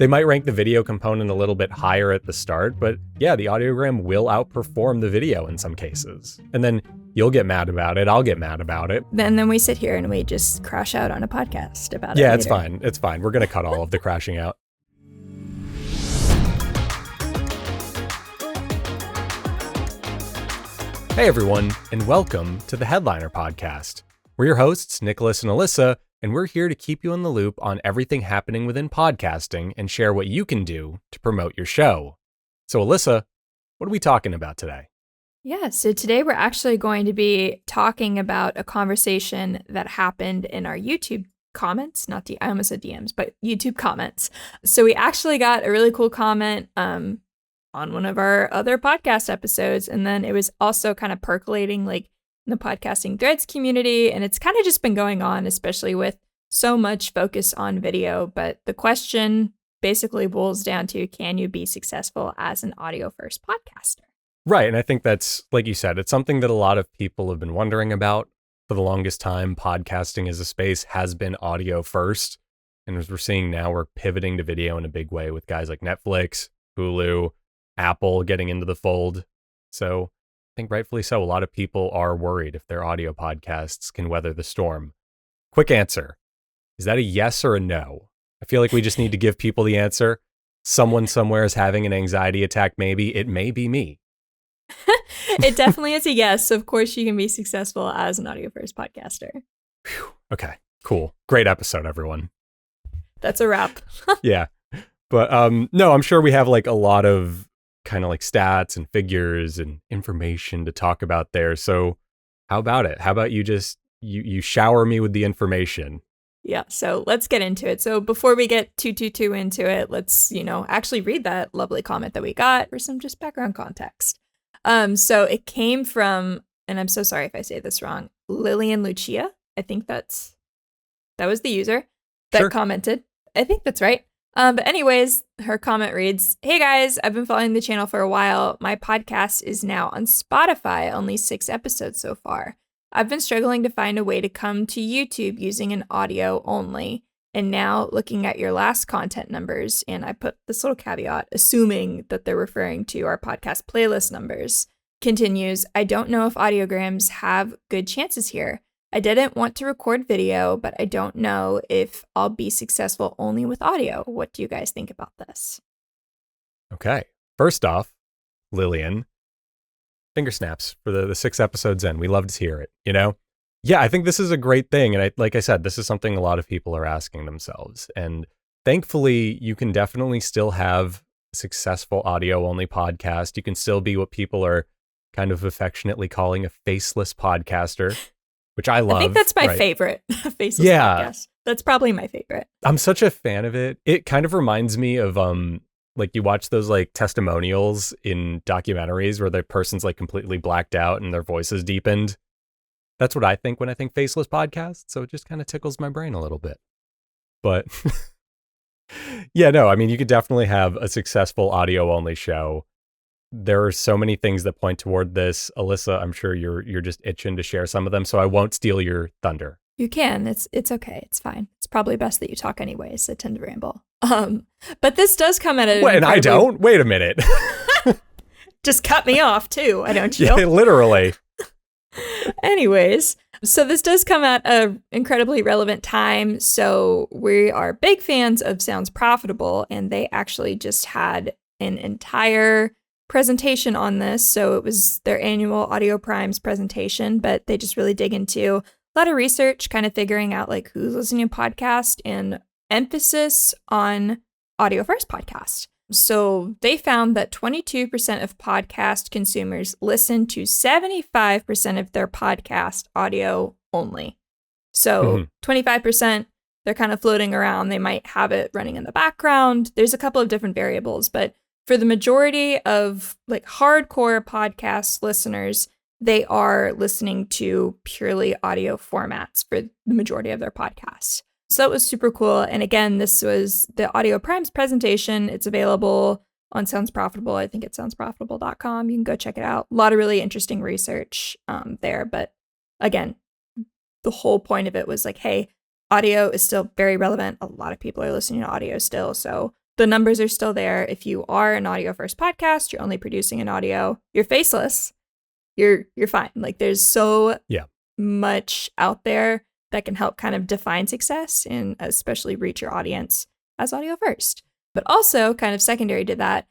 They might rank the video component a little bit higher at the start, but yeah, the audiogram will outperform the video in some cases. And then you'll get mad about it, I'll get mad about it. And then we sit here and we just crash out on a podcast about it. Yeah, it's fine. It's fine. We're going to cut all of the crashing out. Hey everyone, and welcome to the Headliner Podcast. We're your hosts, Nicholas and Elissa, and we're here to keep you in the loop on everything happening within podcasting and share what you can do to promote your show. So Elissa, what are we talking about today? Yeah, so today we're actually going to be talking about a conversation that happened in our YouTube comments, I almost said DMs, but YouTube comments. So we actually got a really cool comment on one of our other podcast episodes, and then it was also kind of percolating like in the podcasting threads community, and it's kind of just been going on, especially with so much focus on video. But the question basically boils down to, can you be successful as an audio first podcaster? Right, and I think that's, like you said, it's something that a lot of people have been wondering about. For the longest time, podcasting as a space has been audio first, and as we're seeing now, we're pivoting to video in a big way with guys like Netflix, Hulu, Apple getting into the fold. So I think rightfully so, a lot of people are worried if their audio podcasts can weather the storm. Quick answer. Is that a yes or a no? I feel like we just need to give people the answer. Someone somewhere is having an anxiety attack, maybe. It may be me. It definitely is a yes. Of course, you can be successful as an audio first podcaster. Whew. Okay, cool. Great episode, everyone. That's a wrap. Yeah. But no, I'm sure we have like a lot of kind of like stats and figures and information to talk about there. So how about it? How about you just, you shower me with the information? Yeah, so let's get into it. So before we get too into it, let's, actually read that lovely comment that we got for some just background context. So it came from, and I'm so sorry if I say this wrong, Lillian Lucia. I think that was the user that commented. I think that's right. But anyways, her comment reads, "Hey guys, I've been following the channel for a while. My podcast is now on Spotify, only 6 episodes so far. I've been struggling to find a way to come to YouTube using an audio only. And now looking at your last content numbers," and I put this little caveat, assuming that they're referring to our podcast playlist numbers, continues, "I don't know if Audiograms have good chances here. I didn't want to record video, but I don't know if I'll be successful only with audio. What do you guys think about this?" Okay. First off, Lillian, finger snaps for the 6 episodes in. We love to hear it, Yeah, I think this is a great thing. And like I said, this is something a lot of people are asking themselves. And thankfully, you can definitely still have a successful audio-only podcast. You can still be what people are kind of affectionately calling a faceless podcaster, which I love. I think that's my favorite faceless podcast. That's probably my favorite. I'm such a fan of it. It kind of reminds me of like you watch those like testimonials in documentaries where the person's like completely blacked out and their voice is deepened. That's what I think when I think faceless podcast. So it just kind of tickles my brain a little bit. But yeah, no, I mean, you could definitely have a successful audio only show. There are so many things that point toward this. Elissa, I'm sure you're just itching to share some of them, so I won't steal your thunder. You can. It's okay. It's fine. It's probably best that you talk anyways. I tend to ramble. But this does come at a... Wait, and I don't? Wait a minute. Just cut me off too, why don't you? Yeah, literally. Anyways, so this does come at an incredibly relevant time. So we are big fans of Sounds Profitable, and they actually just had an entire presentation on this. So it was their annual Audio Primes presentation, but they just really dig into a lot of research, kind of figuring out like who's listening to podcast and emphasis on audio first podcast. So they found that 22% of podcast consumers listen to 75% of their podcast audio only. So 25%, they're kind of floating around. They might have it running in the background. There's a couple of different variables, but for the majority of like hardcore podcast listeners, they are listening to purely audio formats for the majority of their podcasts. So that was super cool. And again, this was the Audio Primes presentation. It's available on Sounds Profitable. I think it's soundsprofitable.com. You can go check it out. A lot of really interesting research there. But again, the whole point of it was like, hey, audio is still very relevant. A lot of people are listening to audio still. So the numbers are still there. If you are an audio first podcast, you're only producing an audio, you're faceless, you're fine. Like there's so much out there that can help kind of define success and especially reach your audience as audio first. But also kind of secondary to that,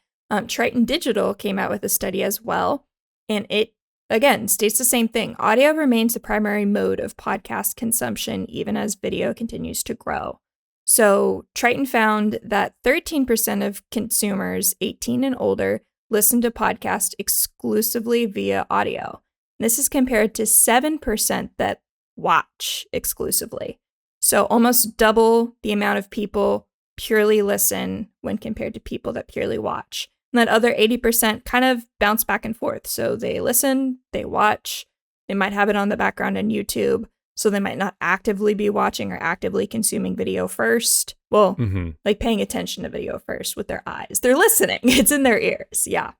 Triton Digital came out with a study as well. And it, again, states the same thing. Audio remains the primary mode of podcast consumption, even as video continues to grow. So Triton found that 13% of consumers 18 and older listen to podcasts exclusively via audio. This is compared to 7% that watch exclusively. So almost double the amount of people purely listen when compared to people that purely watch. And that other 80% kind of bounce back and forth. So they listen, they watch, they might have it on the background on YouTube. So they might not actively be watching or actively consuming video first. Well, like paying attention to video first with their eyes. They're listening. It's in their ears. Yeah.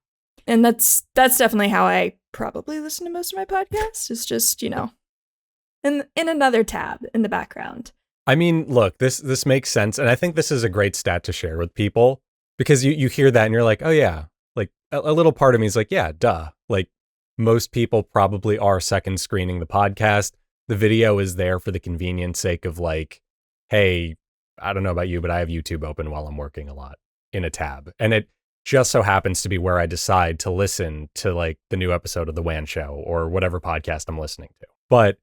And that's definitely how I probably listen to most of my podcasts. It's just, in another tab in the background. I mean, look, this makes sense. And I think this is a great stat to share with people because you hear that and you're like, oh yeah, like a little part of me is like, yeah, duh. Like most people probably are second screening the podcast. The video is there for the convenience sake of like, hey, I don't know about you, but I have YouTube open while I'm working a lot in a tab. And it just so happens to be where I decide to listen to like the new episode of The WAN Show or whatever podcast I'm listening to. But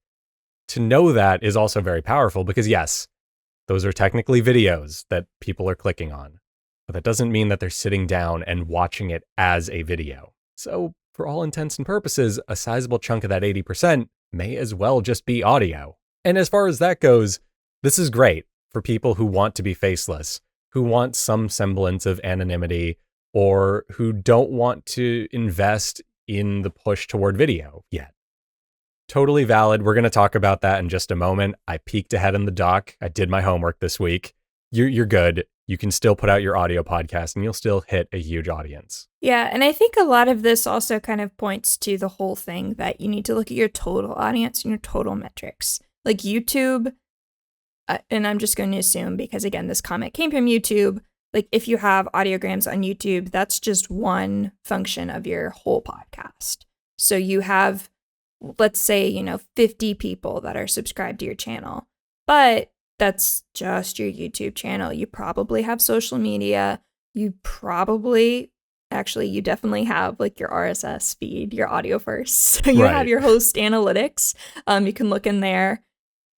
to know that is also very powerful because yes, those are technically videos that people are clicking on, but that doesn't mean that they're sitting down and watching it as a video. So for all intents and purposes, a sizable chunk of that 80% may as well just be audio. And as far as that goes, this is great for people who want to be faceless, who want some semblance of anonymity, or who don't want to invest in the push toward video yet. Totally valid. We're going to talk about that in just a moment. I peeked ahead in the doc. I did my homework this week. You're good. You can still put out your audio podcast and you'll still hit a huge audience. Yeah, and I think a lot of this also kind of points to the whole thing that you need to look at your total audience and your total metrics. Like YouTube, and I'm just going to assume because, again, this comment came from YouTube, like if you have audiograms on YouTube, that's just one function of your whole podcast. So you have, let's say, 50 people that are subscribed to your channel, but that's just your YouTube channel. You probably have social media. You definitely have like your RSS feed, your audio first. So you have your host analytics. You can look in there,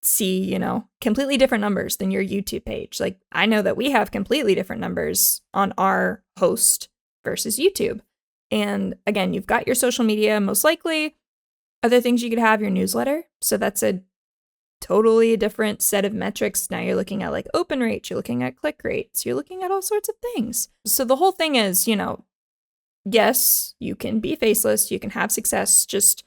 see, completely different numbers than your YouTube page. Like I know that we have completely different numbers on our host versus YouTube. And again, you've got your social media, most likely. Other things you could have, your newsletter. So that's a totally different set of metrics. Now you're looking at like open rates, you're looking at click rates, you're looking at all sorts of things. So the whole thing is, yes, you can be faceless, you can have success, just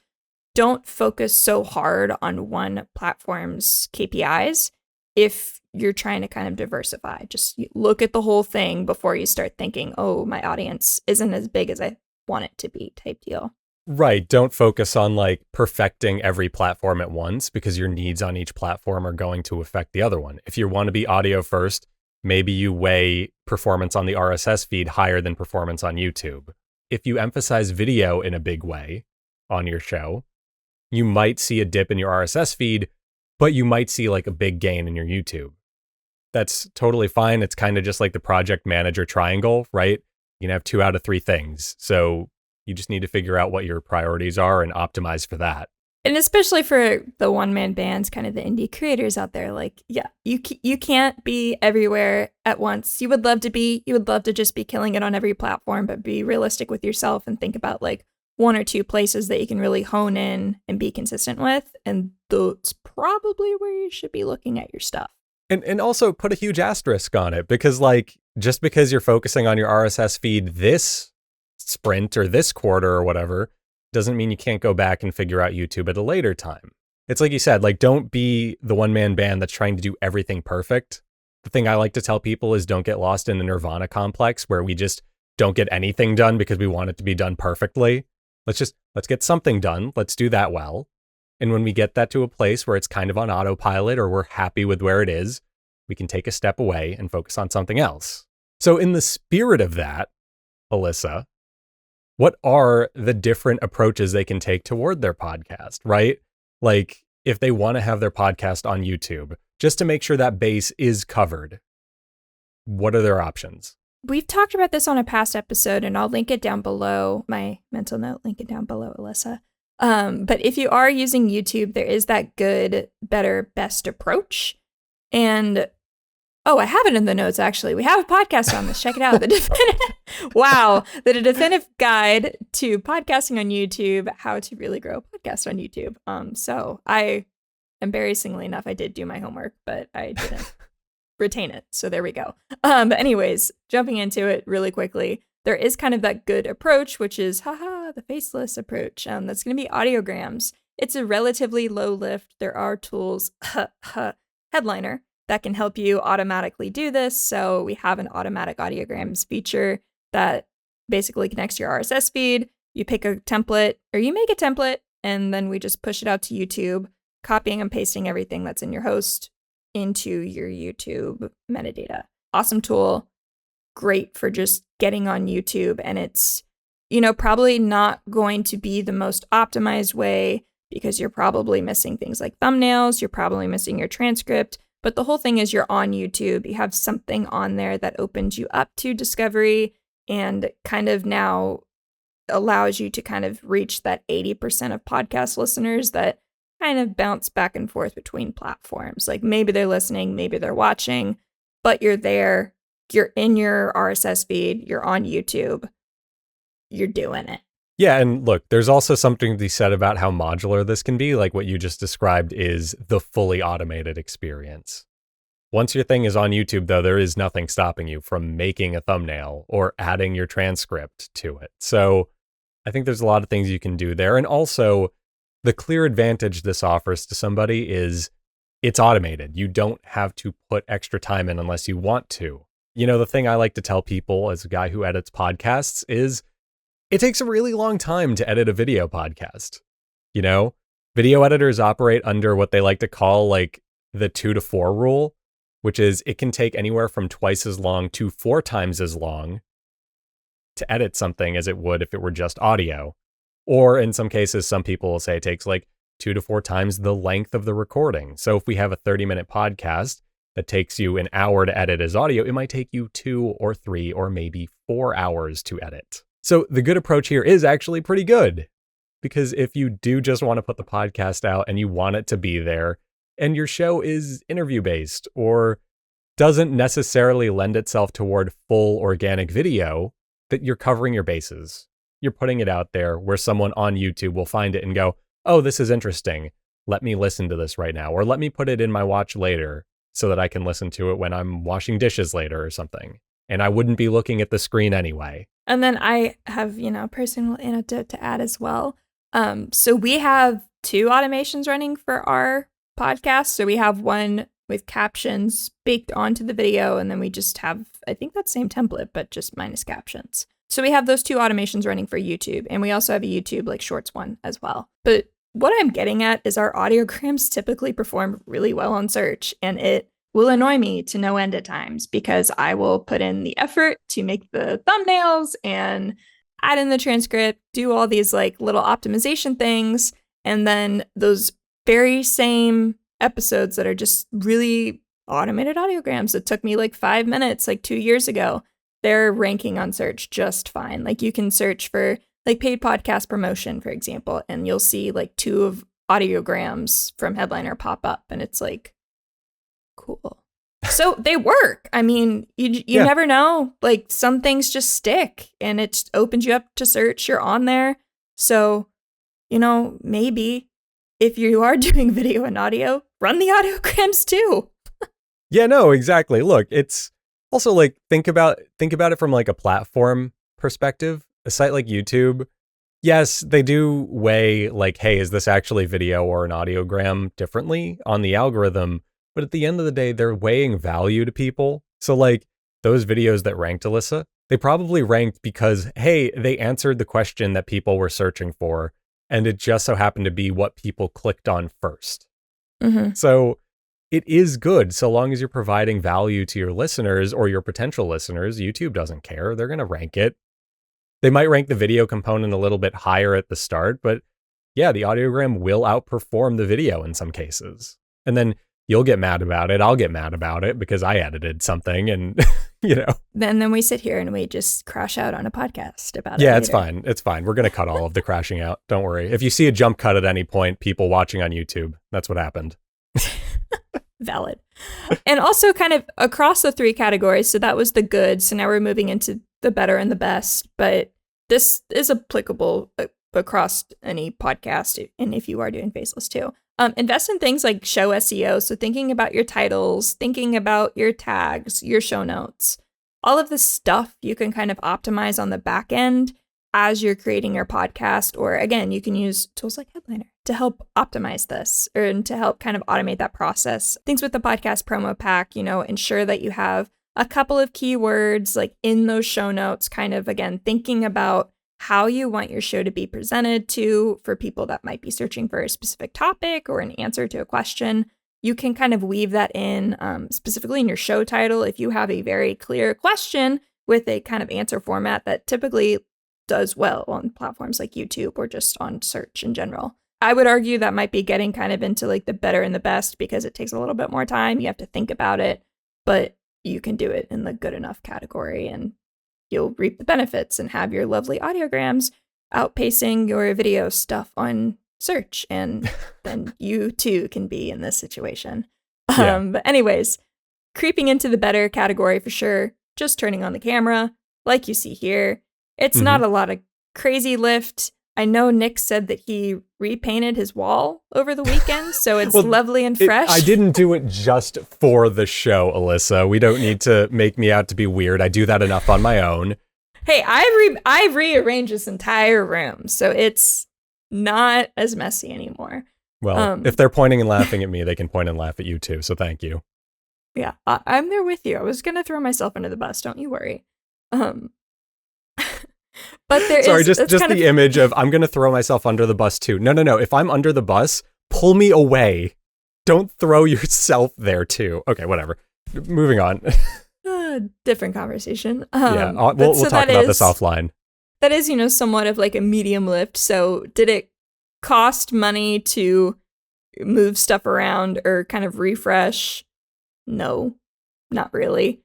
don't focus so hard on one platform's KPIs if you're trying to kind of diversify. Just look at the whole thing before you start thinking, oh, my audience isn't as big as I want it to be type deal. Right. Don't focus on like perfecting every platform at once because your needs on each platform are going to affect the other one. If you want to be audio first, maybe you weigh performance on the RSS feed higher than performance on YouTube. If you emphasize video in a big way on your show, you might see a dip in your RSS feed, but you might see like a big gain in your YouTube. That's totally fine. It's kind of just like the project manager triangle, right? You can have 2 out of 3 things. So you just need to figure out what your priorities are and optimize for that. And especially for the one-man bands, kind of the indie creators out there, like, yeah, you can't be everywhere at once. You would love to just be killing it on every platform, but be realistic with yourself and think about like 1 or 2 places that you can really hone in and be consistent with. And that's probably where you should be looking at your stuff. And also put a huge asterisk on it because like, just because you're focusing on your RSS feed this sprint or this quarter or whatever doesn't mean you can't go back and figure out YouTube at a later time. It's like you said, like don't be the one-man band that's trying to do everything perfect. The thing I like to tell people is don't get lost in the Nirvana complex where we just don't get anything done because we want it to be done perfectly. Let's get something done. Let's do that well. And when we get that to a place where it's kind of on autopilot or we're happy with where it is, we can take a step away and focus on something else. So in the spirit of that, Elissa, what are the different approaches they can take toward their podcast, right? Like if they want to have their podcast on YouTube, just to make sure that base is covered, what are their options? We've talked about this on a past episode, and I'll link it down below. My mental note, link it down below, Elissa. But if you are using YouTube, there is that good, better, best approach. And I have it in the notes, actually. We have a podcast on this. Check it out. The definitive guide to podcasting on YouTube, how to really grow a podcast on YouTube. So embarrassingly enough, I did do my homework, but I didn't retain it. So there we go. But anyways, jumping into it really quickly, there is kind of that good approach, which is, the Faceless approach. That's going to be Audiograms. It's a relatively low lift. There are tools, Headliner, that can help you automatically do this. So we have an automatic audiograms feature that basically connects your RSS feed. You pick a template, or you make a template, and then we just push it out to YouTube, copying and pasting everything that's in your host into your YouTube metadata. Awesome tool. Great for just getting on YouTube. And it's, probably not going to be the most optimized way because you're probably missing things like thumbnails. You're probably missing your transcript. But the whole thing is you're on YouTube. You have something on there that opens you up to discovery and kind of now allows you to kind of reach that 80% of podcast listeners that kind of bounce back and forth between platforms. Like maybe they're listening, maybe they're watching, but you're there, you're in your RSS feed, you're on YouTube, you're doing it. Yeah, and look, there's also something to be said about how modular this can be. Like what you just described is the fully automated experience. Once your thing is on YouTube, though, there is nothing stopping you from making a thumbnail or adding your transcript to it. So I think there's a lot of things you can do there. And also, the clear advantage this offers to somebody is it's automated. You don't have to put extra time in unless you want to. The thing I like to tell people as a guy who edits podcasts is it takes a really long time to edit a video podcast. Video editors operate under what they like to call like the 2 to 4 rule, which is it can take anywhere from twice as long to 4 times as long to edit something as it would if it were just audio. Or in some cases, some people will say it takes like 2 to 4 times the length of the recording. So if we have a 30-minute podcast that takes you an hour to edit as audio, it might take you 2 or 3 or maybe 4 hours to edit. So the good approach here is actually pretty good, because if you do just want to put the podcast out and you want it to be there and your show is interview based or doesn't necessarily lend itself toward full organic video, that you're covering your bases. You're putting it out there where someone on YouTube will find it and go, oh, this is interesting. Let me listen to this right now. Or let me put it in my watch later so that I can listen to it when I'm washing dishes later or something. And I wouldn't be looking at the screen anyway. And then I have, personal anecdote to add as well. So we have 2 automations running for our podcast. So we have one with captions baked onto the video, and then we just have, I think that same template, but just minus captions. So we have those 2 automations running for YouTube, and we also have a YouTube like Shorts one as well. But what I'm getting at is our audiograms typically perform really well on search, and it will annoy me to no end at times because I will put in the effort to make the thumbnails and add in the transcript, do all these like little optimization things, and then those very same episodes that are just really automated audiograms that took me like 5 minutes like 2 years ago, they're ranking on search just fine. Like you can search for like paid podcast promotion, for example, and you'll see like 2 of audiograms from Headliner pop up, and it's like, cool. So they work. I mean, you never know. Like some things just stick and it just opens you up to search. You're on there. So, maybe if you are doing video and audio, run the audiograms too. Yeah, no, exactly. Look, it's also like think about it from like a platform perspective. A site like YouTube, yes, they do weigh like, hey, is this actually video or an audiogram differently on the algorithm? But at the end of the day, they're weighing value to people. So like those videos that ranked, Elissa, they probably ranked because, hey, they answered the question that people were searching for. And it just so happened to be what people clicked on first. Mm-hmm. So it is good so long as you're providing value to your listeners or your potential listeners. YouTube doesn't care. They're going to rank it. They might rank the video component a little bit higher at the start, but yeah, the audiogram will outperform the video in some cases. And then you'll get mad about it. I'll get mad about it because I edited something and, Then we sit here and we just crash out on a podcast about it. Yeah, later. it's fine. It's fine. We're going to cut all of the crashing out. Don't worry. If you see a jump cut at any point, people watching on YouTube, that's what happened. Valid. And also kind of across the three categories. So that was the good. So now we're moving into the better and the best. But this is applicable across any podcast. And if you are doing Faceless too. Invest in things like show SEO. So thinking about your titles, thinking about your tags, your show notes, all of this stuff you can kind of optimize on the back end as you're creating your podcast. Or again, you can use tools like Headliner to help optimize this or to help kind of automate that process. Things with the podcast promo pack, ensure that you have a couple of keywords like in those show notes, kind of, again, thinking about how you want your show to be presented to for people that might be searching for a specific topic or an answer to a question. You can kind of weave that in specifically in your show title. If you have a very clear question with a kind of answer format that typically does well on platforms like YouTube or just on search in general. I would argue that might be getting kind of into like the better and the best because it takes a little bit more time. You have to think about it, but you can do it in the good enough category and you'll reap the benefits and have your lovely audiograms outpacing your video stuff on search. And then you too can be in this situation. Yeah. But anyways, creeping into the better category for sure. Just turning on the camera like you see here. It's not a lot of crazy lift. I know Nick said that he repainted his wall over the weekend, so it's lovely and fresh. I didn't do it just for the show, Elissa. We don't need to make me out to be weird. I do that enough on my own. Hey, I've rearranged this entire room, so it's not as messy anymore. Well, if they're pointing and laughing at me, they can point and laugh at you too, so thank you. Yeah, I'm there with you. I was going to throw myself under the bus, don't you worry. But Sorry, just the image of I'm going to throw myself under the bus too. No. If I'm under the bus, pull me away. Don't throw yourself there too. Okay, whatever. Moving on. Different conversation. We'll talk about this offline. That is, somewhat of like a medium lift. So did it cost money to move stuff around or kind of refresh? No, not really.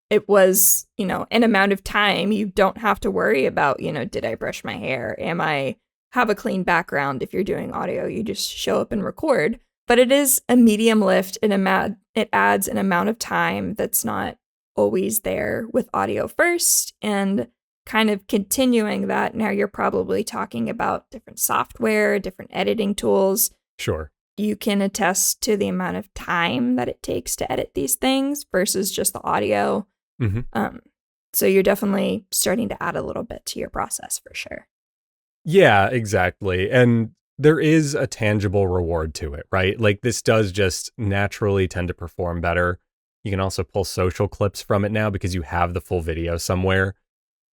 It was, an amount of time. You don't have to worry about, did I brush my hair? Am I have a clean background? If you're doing audio, you just show up and record. But it is a medium lift and it adds an amount of time that's not always there with audio first. And kind of continuing that, now you're probably talking about different software, different editing tools. Sure. You can attest to the amount of time that it takes to edit these things versus just the audio. So you're definitely starting to add a little bit to your process for sure. Yeah, exactly. And there is a tangible reward to it, right? Like this does just naturally tend to perform better. You can also pull social clips from it now because you have the full video somewhere.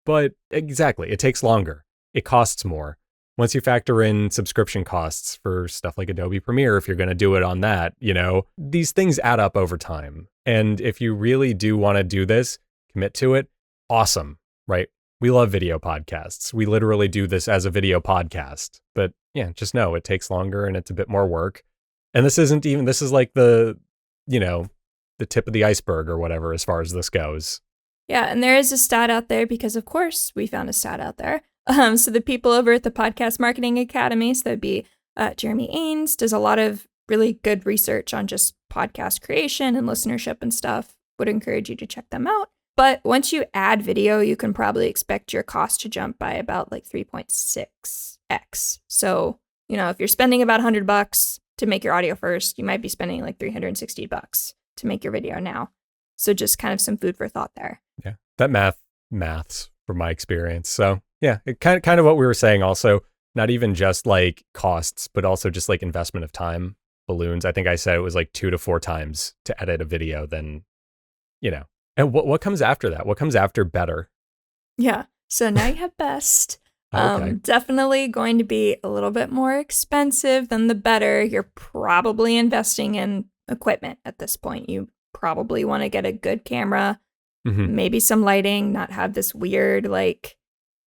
But exactly, it takes longer. It costs more. Once you factor in subscription costs for stuff like Adobe Premiere, if you're going to do it on that, these things add up over time. And if you really do want to do this, commit to it, awesome, right? We love video podcasts. We literally do this as a video podcast. But yeah, just know it takes longer and it's a bit more work. And this is like the tip of the iceberg or whatever as far as this goes. Yeah, and there is a stat out there because, of course, we found a stat out there. So the people over at the Podcast Marketing Academy, so that'd be Jeremy Ains, does a lot of really good research on just podcast creation and listenership and stuff. Would encourage you to check them out. But once you add video, you can probably expect your cost to jump by about like 3.6x. So, if you're spending about $100 to make your audio first, you might be spending like $360 to make your video now. So just kind of some food for thought there. Yeah, that maths from my experience. So yeah, it kind of what we were saying also, not even just like costs, but also just like investment of time balloons. I think I said it was like 2 to 4 times to edit a video than, and what comes after that? What comes after better? Yeah. So now you have best. Okay. Definitely going to be a little bit more expensive than the better. You're probably investing in equipment at this point. You probably want to get a good camera, Mm-hmm. maybe some lighting, not have this weird, like,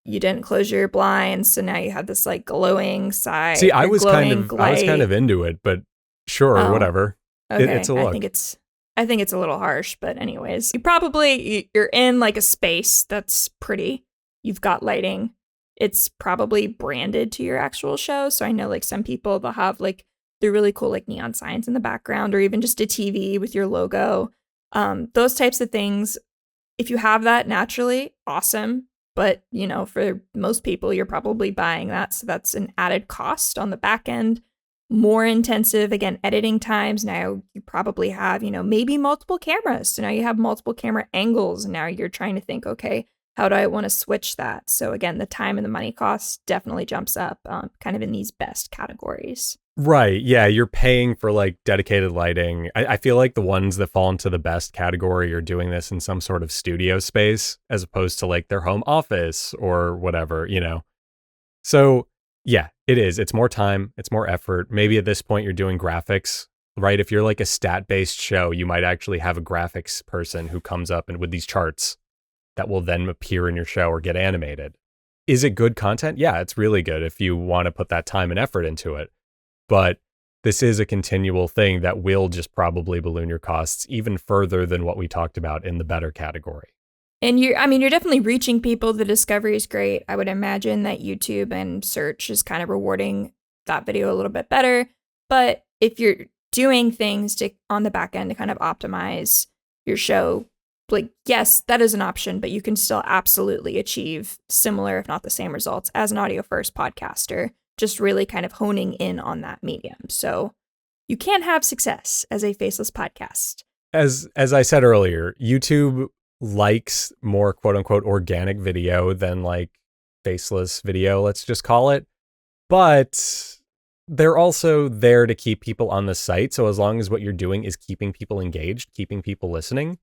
you didn't close your blinds, so now you have this like glowing side See, or glowing I was kind light. of into it, but sure, Oh, whatever. okay. It's a look. I think it's a little harsh, but anyways, you're in like a space that's pretty. You've got lighting. It's probably branded to your actual show. So I know like some people, they'll have like the really cool like neon signs in the background, or even just a TV with your logo. Those types of things. If you have that naturally, awesome. But, you know, for most people, you're probably buying that. So that's an added cost on the back end, more intensive, again, editing times. Now you probably have, you know, maybe multiple cameras. So now you have multiple camera angles. And now you're trying to think, okay, how do I want to switch that? So again, the time and the money cost definitely jumps up kind of in these best categories. Right. Yeah. You're paying for like dedicated lighting. I feel like the ones that fall into the best category are doing this in some sort of studio space as opposed to like their home office or whatever, you know? So yeah, it is. It's more time. It's more effort. Maybe at this point you're doing graphics, right? If you're like a stat-based show, you might actually have a graphics person who comes up and with these charts that will then appear in your show or get animated. Is it good content? Yeah, it's really good if you want to put that time and effort into it. But this is a continual thing that will just probably balloon your costs even further than what we talked about in the better category. And you're definitely reaching people. The discovery is great. I would imagine that YouTube and search is kind of rewarding that video a little bit better. But if you're doing things on the back end to kind of optimize your show, like, yes, that is an option, but you can still absolutely achieve similar, if not the same results as an audio first podcaster, just really kind of honing in on that medium. So you can have success as a faceless podcast. As I said earlier, YouTube likes more quote unquote organic video than like faceless video, let's just call it. But they're also there to keep people on the site. So as long as what you're doing is keeping people engaged, keeping people listening,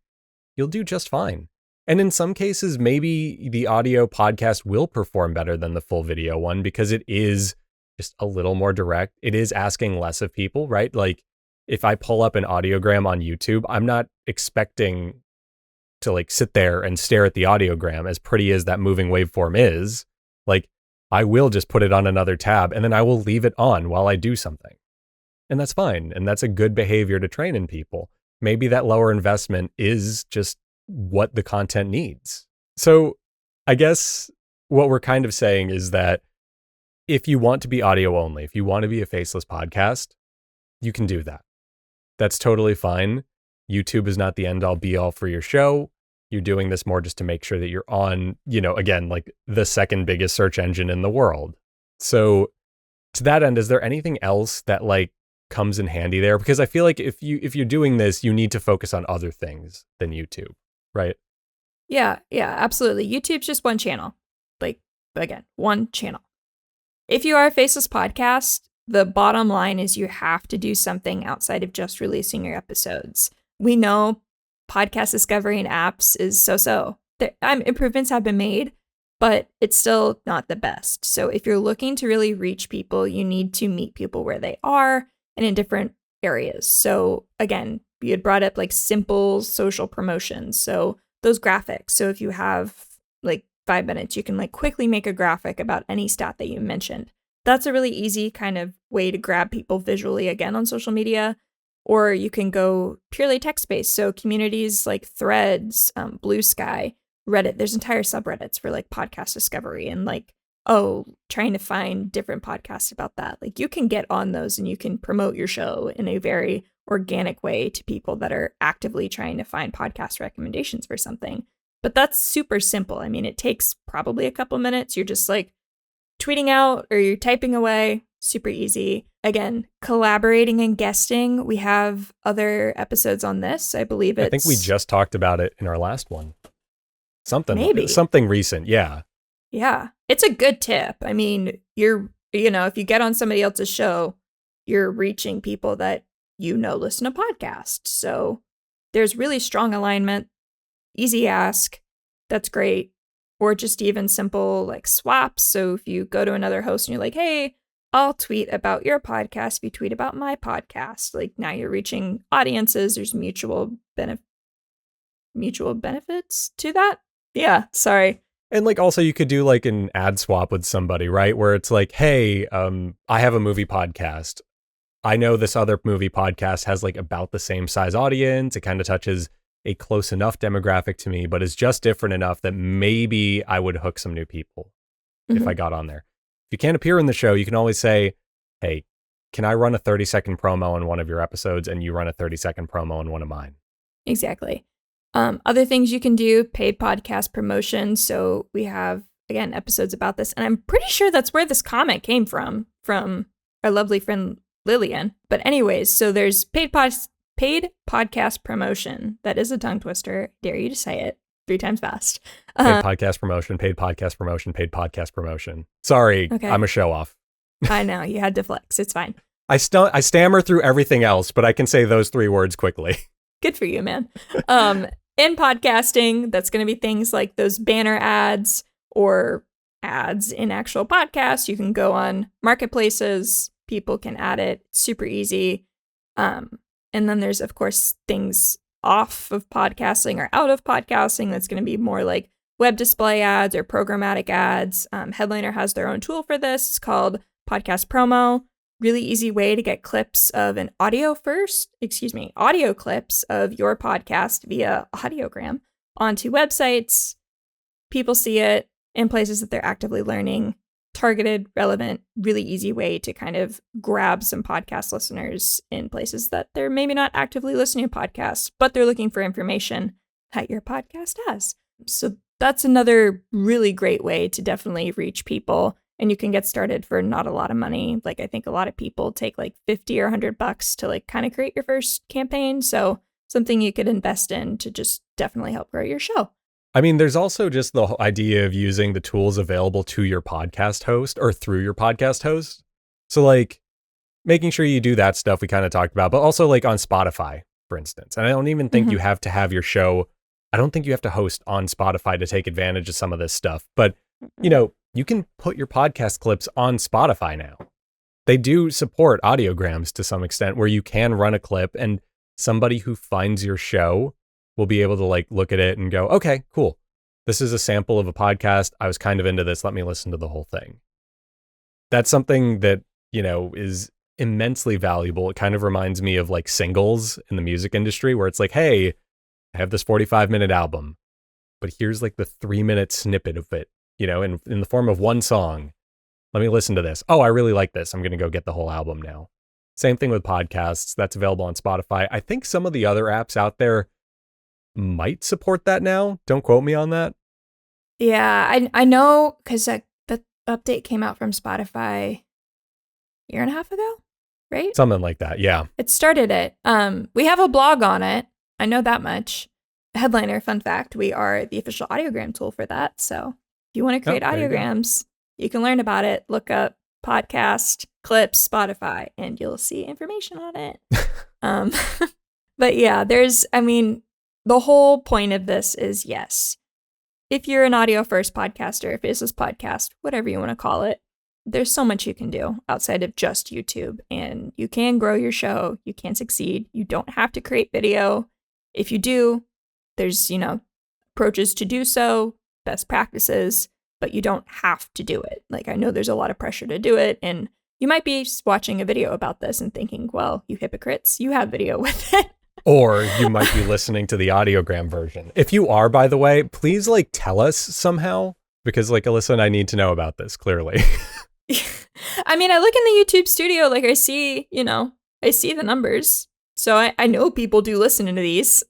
you'll do just fine. And in some cases, maybe the audio podcast will perform better than the full video one because it is just a little more direct. It is asking less of people, right? Like if I pull up an audiogram on YouTube, I'm not expecting to like sit there and stare at the audiogram, as pretty as that moving waveform is. Like I will just put it on another tab and then I will leave it on while I do something. And that's fine. And that's a good behavior to train in people. Maybe that lower investment is just what the content needs. So I guess what we're kind of saying is that if you want to be audio only, if you want to be a faceless podcast, you can do that. That's totally fine. YouTube is not the end all be all for your show. You're doing this more just to make sure that you're on, you know, again, like the second biggest search engine in the world. So to that end, is there anything else that like comes in handy there? Because I feel like if you're doing this, you need to focus on other things than YouTube, right? Yeah, absolutely. YouTube's just one channel. Like, again, one channel. If you are a faceless podcast, the bottom line is you have to do something outside of just releasing your episodes. We know podcast discovery in apps is so-so. Improvements have been made, but it's still not the best. So if you're looking to really reach people, you need to meet people where they are and in different areas. So again, you had brought up like simple social promotions. So those graphics. So if you have like 5 minutes, you can like quickly make a graphic about any stat that you mentioned. That's a really easy kind of way to grab people visually again on social media. Or you can go purely text-based. So communities like Threads, Blue Sky, Reddit, there's entire subreddits for like podcast discovery and like, trying to find different podcasts about that. Like you can get on those and you can promote your show in a very organic way to people that are actively trying to find podcast recommendations for something. But that's super simple. I mean, it takes probably a couple minutes. You're just like tweeting out or you're typing away. Super easy. Again, collaborating and guesting. We have other episodes on this. I believe I think we just talked about it in our last one. Something recent. Yeah. Yeah. It's a good tip. I mean, if you get on somebody else's show, you're reaching people that listen to podcasts. So there's really strong alignment, easy ask. That's great. Or just even simple like swaps. So if you go to another host and you're like, hey, I'll tweet about your podcast, you tweet about my podcast. Like now you're reaching audiences. There's mutual benefits to that. Yeah, sorry. And like also you could do like an ad swap with somebody, right? Where it's like, hey, I have a movie podcast. I know this other movie podcast has like about the same size audience. It kind of touches a close enough demographic to me, but is just different enough that maybe I would hook some new people if I got on there. If you can't appear in the show, you can always say, hey, can I run a 30-second promo on one of your episodes and you run a 30-second promo on one of mine? Exactly. Other things you can do, paid podcast promotion. So we have, again, episodes about this. And I'm pretty sure that's where this comment came from our lovely friend Lillian. But anyways, so there's paid podcast promotion. That is a tongue twister. Dare you to say it 3 times fast. Paid podcast promotion, paid podcast promotion, paid podcast promotion. Sorry, okay. I'm a show off. I know, you had to flex. It's fine. I stammer through everything else, but I can say those 3 words quickly. Good for you, man. In podcasting, that's going to be things like those banner ads or ads in actual podcasts. You can go on marketplaces. People can add it. Super easy. And then there's, of course, things off of podcasting or out of podcasting. That's going to be more like web display ads or programmatic ads. Headliner has their own tool for this. It's called Podcast Promo. Really easy way to get clips of an audio clips of your podcast via audiogram onto websites. People see it in places that they're actively learning. Targeted, relevant, really easy way to kind of grab some podcast listeners in places that they're maybe not actively listening to podcasts, but they're looking for information that your podcast has. So that's another really great way to definitely reach people. And you can get started for not a lot of money. Like I think a lot of people take like $50 or $100 to like kind of create your first campaign. So something you could invest in to just definitely help grow your show. I mean, there's also just the idea of using the tools available to your podcast host or through your podcast host. So like making sure you do that stuff we kind of talked about, but also like on Spotify, for instance. And I don't even think you have to have your show. I don't think you have to host on Spotify to take advantage of some of this stuff. But, you know, you can put your podcast clips on Spotify now. They do support audiograms to some extent where you can run a clip and somebody who finds your show will be able to like look at it and go, okay, cool. This is a sample of a podcast. I was kind of into this. Let me listen to the whole thing. That's something that, you know, is immensely valuable. It kind of reminds me of like singles in the music industry where it's like, hey, I have this 45-minute album, but here's like the 3-minute snippet of it, you know, in the form of one song. Let me listen to this. Oh, I really like this. I'm going to go get the whole album now. Same thing with podcasts. That's available on Spotify. I think some of the other apps out there might support that now. Don't quote me on that. Yeah, I know because that update came out from Spotify a year and a half ago, right? Something like that, yeah. It started it. We have a blog on it. I know that much. Headliner, fun fact, we are the official audiogram tool for that. So if you want to create audiograms, you can learn about it. Look up podcast, clips, Spotify, and you'll see information on it. But yeah, the whole point of this is, yes, if you're an audio first podcaster, Faceless podcast, whatever you want to call it, there's so much you can do outside of just YouTube, and you can grow your show. You can succeed. You don't have to create video. If you do, there's, approaches to do so, best practices, but you don't have to do it. Like, I know there's a lot of pressure to do it, and you might be watching a video about this and thinking, well, you hypocrites, you have video with it. Or you might be listening to the audiogram version. If you are, by the way, please tell us somehow, because Elissa and I need to know about this clearly. I mean, I look in the YouTube studio, I see, I see the numbers. So I know people do listen to these.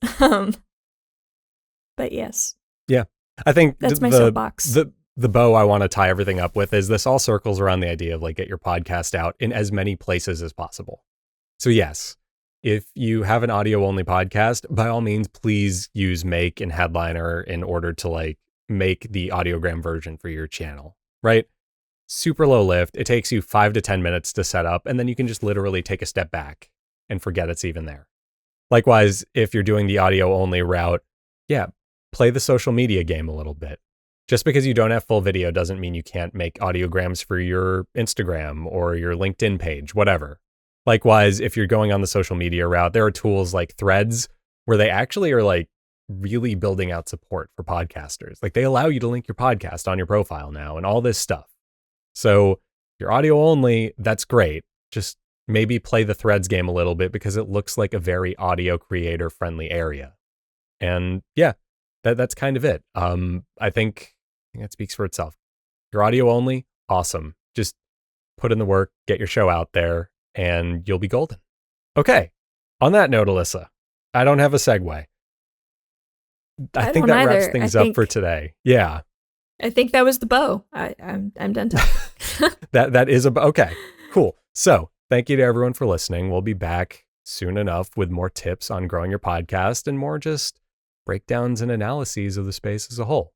But yes. Yeah. I think that's my soapbox. The bow I want to tie everything up with is this all circles around the idea of get your podcast out in as many places as possible. So yes, if you have an audio only podcast, by all means, please use Make and Headliner in order to make the audiogram version for your channel, right? Super low lift. It takes you 5 to 10 minutes to set up, and then you can just literally take a step back and forget it's even there. Likewise, if you're doing the audio only route, yeah, play the social media game a little bit. Just because you don't have full video doesn't mean you can't make audiograms for your Instagram or your LinkedIn page, whatever. Likewise, if you're going on the social media route, there are tools like Threads where they actually are like really building out support for podcasters. Like they allow you to link your podcast on your profile now and all this stuff. So if you're audio only, that's great. Just maybe play the Threads game a little bit because it looks like a very audio creator friendly area. And yeah, that's kind of it. I think that speaks for itself. If you're audio only, awesome. Just put in the work, get your show out there, and you'll be golden. Okay. On that note, Elissa, I don't have a segue. I think that wraps things up for today. Yeah. I think that was the bow. I'm done talking. that is okay. Cool. So thank you to everyone for listening. We'll be back soon enough with more tips on growing your podcast and more just breakdowns and analyses of the space as a whole.